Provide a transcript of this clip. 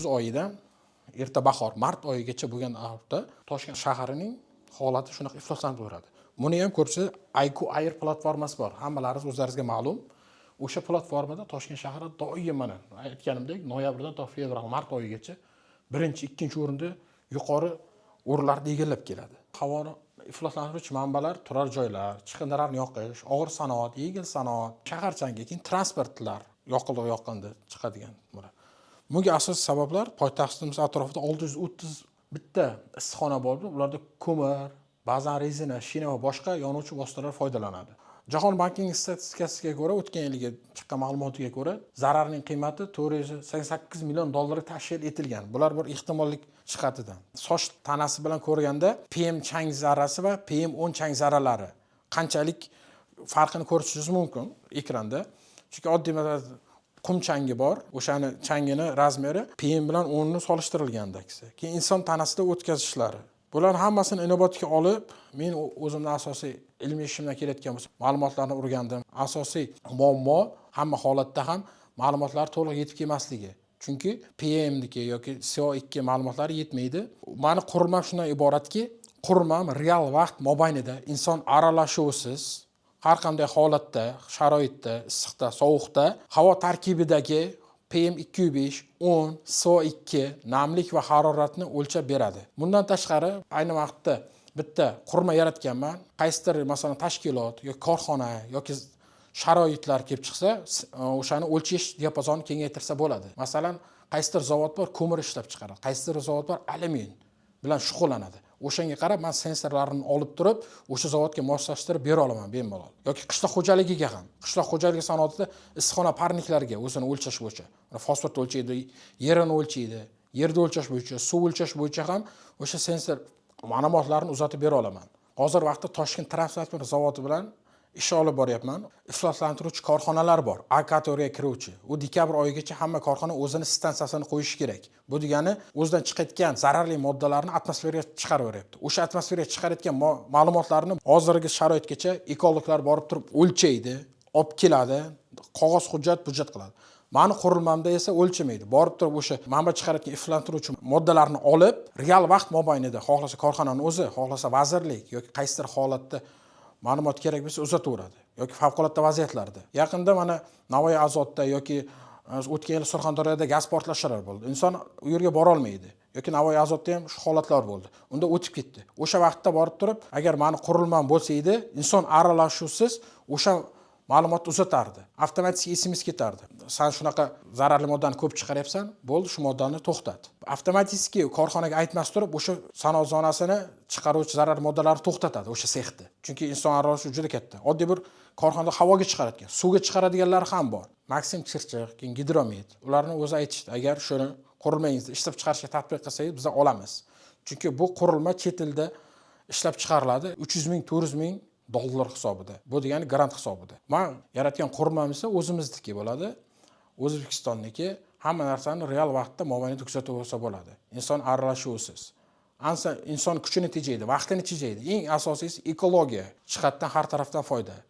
kuz oyidan erta bahor, mart oyigacha bo'lgan davrda Toshkent shahrining holati shunaqa ifloslanib o'radi. Buni ham ko'rsangiz IQ Air platformasi bor. Hammalaringiz o'zlaringizga ma'lum. O'sha platformada Toshkent shahri doim mana aytganimdek noyabrdan to fevral, mart oyigacha birinchi, ikkinchi o'rinda yuqori o'rinlarni egallab keladi. Havoni ifloslantiruvchi manbalar turar joylar, chiqindilarni yoqish, og'ir sanoat, yengil sanoat, shaharchanga, keyin transportlar yoqildi chiqadigan bular. Bunga asosiy sabablar poytaxtimiz atrofida 630 bitta issiqxona bor. Ularda ko'mir, ba'zan rezina, shina va boshqa yonuvchi vositalar foydalanadi. Jahon bankining statistikasiga ko'ra, o'tgan yilga chiqqan ma'lumotiga ko'ra, zararning qiymati 488 million dollarga tashkil etilgan. Bular bir ehtimollik jihatidan. Soch tanasi bilan ko'rganda PM chang zarrasi va PM10 chang zarralari qanchalik farqini ko'rishingiz mumkin ekranda. Chunki oddiy qum changi bor, o'shani changini razmeri PM bilan 10 ni solishtirilgandagisi. Keyin inson tanasida o'tkazishlari. Bular hammasini inobatga olib, men o'zimning asosiy ilmiy ishimdan kelayotgan ma'lumotlarni o'rgandim. Asosiy muammo hamma holatda ham ma'lumotlar to'liq yetib kelmasligi. Chunki PM niki yoki CO2 ma'lumotlari yetmaydi. Meni qurilmam shundan iboratki, qurilmam real vaqt mobaynida inson aralashuvisiz har qanday holatda, sharoitda, issiqda, sovuqda havo tarkibidagi PM2,5, 10, CO2, namlik va haroratni o'lchab beradi. Bundan tashqari, ayni vaqtda bitta qurilma yaratganman. Qaysidir masalan tashkilot yoki korxona yoki sharoitlar kelib chiqsa, o'shani o'lchash diapazonini kengaytirsa bo'ladi. Masalan, qaysidir zavod bor, ko'mir ishlab chiqaradi. Qaysidir zavod bor, alyumin bilan shug'ullanadi. O'shanga qarab men sensorlarni olib turib, o'sha zavodga moslashtirib bera olaman bemalol. Yoki qishloq xo'jaligiga ham. Qishloq xo'jaligi sanoatida issiqxona parniklariga o'zini o'lchash bo'yicha, fosfat o'lchaydi, yerini o'lchaydi, yerni o'lchash bo'yicha, suv o'lchash bo'yicha ham o'sha sensor ma'lumotlarni uzatib bera olaman. Hozir vaqtda Toshkent transport zavodi bilan ish olib boryapman. Ifloslantiruvchi korxonalar bor, A kategoriyaga kiruvchi. U dekabr oyigacha hamma korxona o'zini stansiyasini qo'yishi kerak. Bu degani o'zidan chiqayotgan zararli moddalarni atmosferaga chiqarib beryapti. O'sha atmosferaga chiqarayotgan ma'lumotlarni hozirgi sharoitgacha ekologlar borib turib o'lchaydi, olib keladi, qog'oz hujjat qiladi. Meni qurilmamda esa o'lchamaydi. Borib turib o'sha manba chiqarayotgan ifloslantiruvchi moddalarni olib, real vaqt mobaynida xohlasa korxonaning o'zi, xohlasa vazirlik yoki qaysidir holatda ma'lumot kerak bo'lsa uzataveradi yoki favqulodda vaziyatlarda. Yaqinda mana Navoiy azotda yoki o'tgan yil Surxondaryoda gaz portlashlari bo'ldi. Inson u yerga bora olmaydi. Yoki Navoiy azotda ham shu holatlar bo'ldi. Unda o'tib ketdi. O'sha vaqtda borib turib, agar meni qurilmam bo'lsa edi, inson aralashuvsiz o'sha ma'lumotni uzatardi. Avtomatik SMS ketardi. Sen shunaqa zararli moddani ko'p chiqaryapsan, bo'ldi, shu moddani to'xtat. Avtomatik korxonaga aytmas turib, o'sha sanoat zonasini chiqaruvchi zararli moddalarni to'xtatadi o'sha sexni. Chunki inson aralashuvi juda katta. Oddiy bir korxonada havoga chiqaradigan, suvga chiqaradiganlar ham bor. Maxim Chirchiq, keyin Gidromet. Ularni o'zi aytishdi, agar shuni qurilmangizni ishlab chiqarishga tatbiq qilsangiz, biz olamiz. Chunki bu qurilma chet elda ishlab chiqariladi, 300 ming, 400 ming dollar hisobida. Bu degani grant hisobida. Men yaratgan qurilmam esa o'zimizniki bo'ladi. O'zbekistonniki, hamma narsani real vaqtda mobaynida kuzatib olsa bo'ladi. Inson aralashuvisiz. Inson kuchini tejaydi, vaqtini tejaydi. Eng asosiysi ekologiya jihatdan har tarafdan foyda.